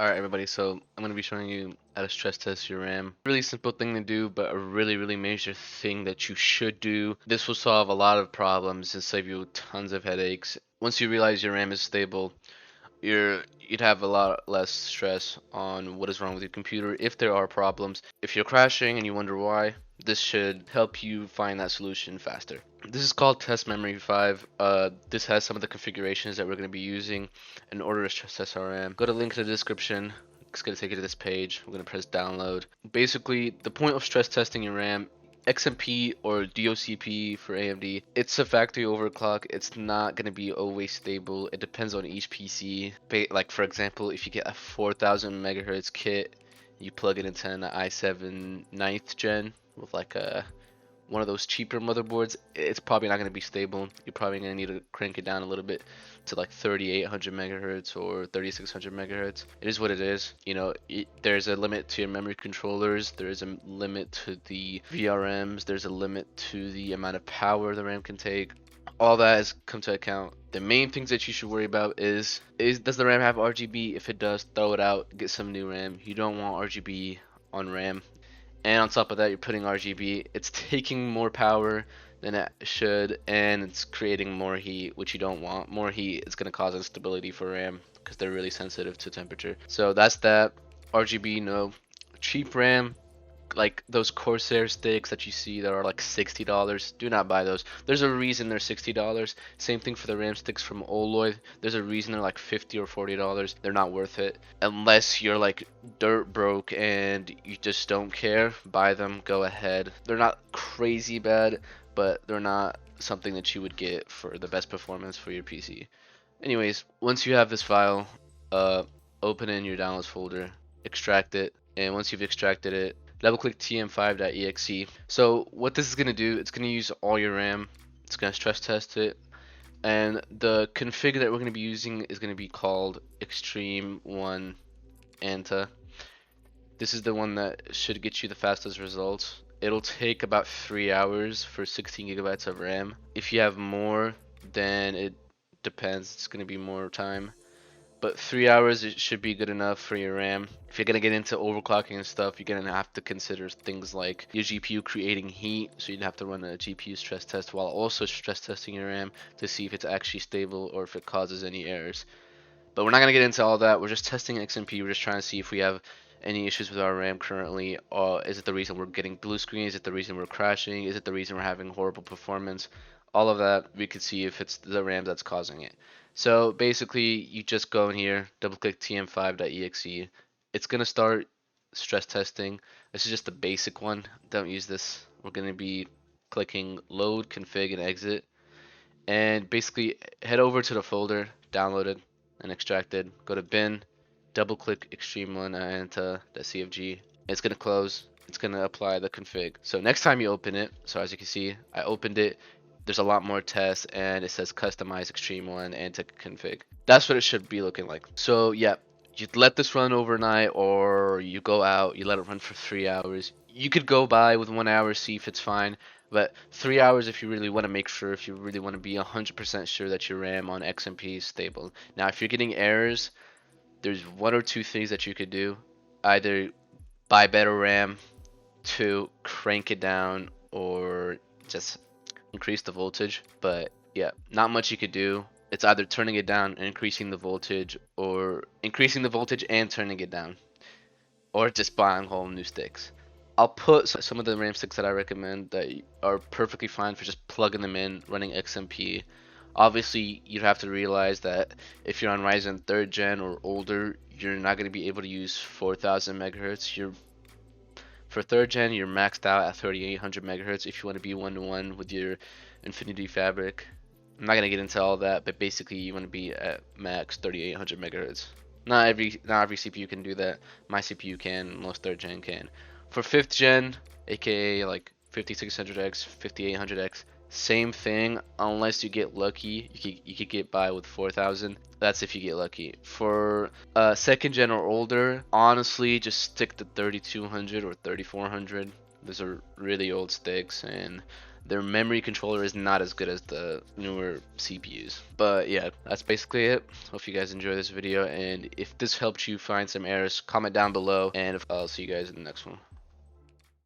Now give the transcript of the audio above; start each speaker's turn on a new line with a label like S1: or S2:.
S1: Alright everybody, so I'm going to be showing you how to stress test your RAM. Really simple thing to do, but a really major thing that you should do. This will solve a lot of problems and save you tons of headaches. Once you realize your RAM is stable, you'd have a lot less stress on what is wrong with your computer if there are problems. If you're crashing and you wonder why, this should help you find that solution faster. This is called Test Memory 5. This has some of the configurations that we're going to be using in order to stress test our RAM. Go to the link in the description. It's going to take you to this page. We're going to press download. Basically, the point of stress testing your RAM, XMP or DOCP for AMD, it's a factory overclock. It's not going to be always stable. It depends on each PC. Like for example, if you get a 4000 megahertz kit, you plug it into an i7 9th gen with like a one of those cheaper motherboards, it's probably not going to be stable. You're probably going to need to crank it down a little bit to like 3800 megahertz or 3600 megahertz. It is what it is. You know, there's a limit to your memory controllers. There is a limit to the VRMs. There's a limit to the amount of power the RAM can take. All that has come to account. The main things that you should worry about is does the RAM have RGB? If it does, throw it out, get some new RAM. You don't want RGB on RAM. And on top of that, you're putting RGB. It's taking more power than it should, and it's creating more heat, which you don't want. More heat is going to cause instability for RAM because they're really sensitive to temperature. So that's that. RGB, no. Cheap RAM, like those Corsair sticks that you see that are like $60. Do not buy those. There's a reason they're $60. Same thing for the RAM sticks from Oloy. There's a reason they're like $50 or $40. They're not worth it unless you're like dirt broke and you just don't care. Buy them, go ahead. They're not crazy bad, but they're not something that you would get for the best performance for your PC. Anyways, once you have this file, open it in your downloads folder, extract it, and once you've extracted it, double click tm5.exe. So what this is going to do, it's going to use all your RAM, it's going to stress test it, and the config that we're going to be using is going to be called Extreme 1 ANTA. This is the one that should get you the fastest results. It'll take about 3 hours for 16 gigabytes of RAM. If you have more, then it depends, it's going to be more time. But 3 hours it should be good enough for your RAM. If you're gonna get into overclocking and stuff, you're gonna have to consider things like your GPU creating heat, so you'd have to run a GPU stress test while also stress testing your RAM to see if it's actually stable or if it causes any errors. But we're not gonna get into all that. We're just testing XMP. We're just trying to see if we have any issues with our RAM currently. Is it the reason we're getting blue screen? Is it the reason we're crashing? Is it the reason we're having horrible performance? All of that, we could see if it's the RAM that's causing it. So basically, you just go in here, double click tm5.exe. It's going to start stress testing. This is just the basic one. Don't use this. We're going to be clicking load, config, and exit. And basically, head over to the folder, downloaded and extracted. Go to bin, double click extreme1 anta.cfg. It's going to close. It's going to apply the config. So next time you open it, so as you can see, I opened it. There's a lot more tests and it says customize extreme 1 anta config. That's what it should be looking like. So yeah, you let this run overnight, or you go out, you let it run for 3 hours. You could go by with 1 hour, see if it's fine, but 3 hours if you really want to make sure, if you really want to be 100% sure that your RAM on XMP is stable. Now if you're getting errors, there's one or two things that you could do. Either buy better RAM, to crank it down, or just increase the voltage. But yeah, not much you could do. It's either turning it down and increasing the voltage, or increasing the voltage and turning it down, or just buying whole new sticks. I'll put some of the RAM sticks that I recommend that are perfectly fine for just plugging them in, running XMP. Obviously, you have to realize that if you're on Ryzen 3rd gen or older, you're not going to be able to use 4000 megahertz. For 3rd gen, you're maxed out at 3800 megahertz if you want to be one-to-one with your Infinity Fabric. I'm not gonna get into all that, but basically you want to be at max 3800 megahertz. Not every CPU can do that. My CPU can, most 3rd gen can. For 5th gen, aka like 5600X, 5800X, same thing, unless you get lucky. You could get by with 4000. That's if you get lucky. For 2nd gen or older, honestly, just stick to 3200 or 3400. Those are really old sticks, and their memory controller is not as good as the newer CPUs. But yeah, that's basically it. Hope you guys enjoy this video, and if this helped you find some errors, comment down below, and I'll see you guys in the next one.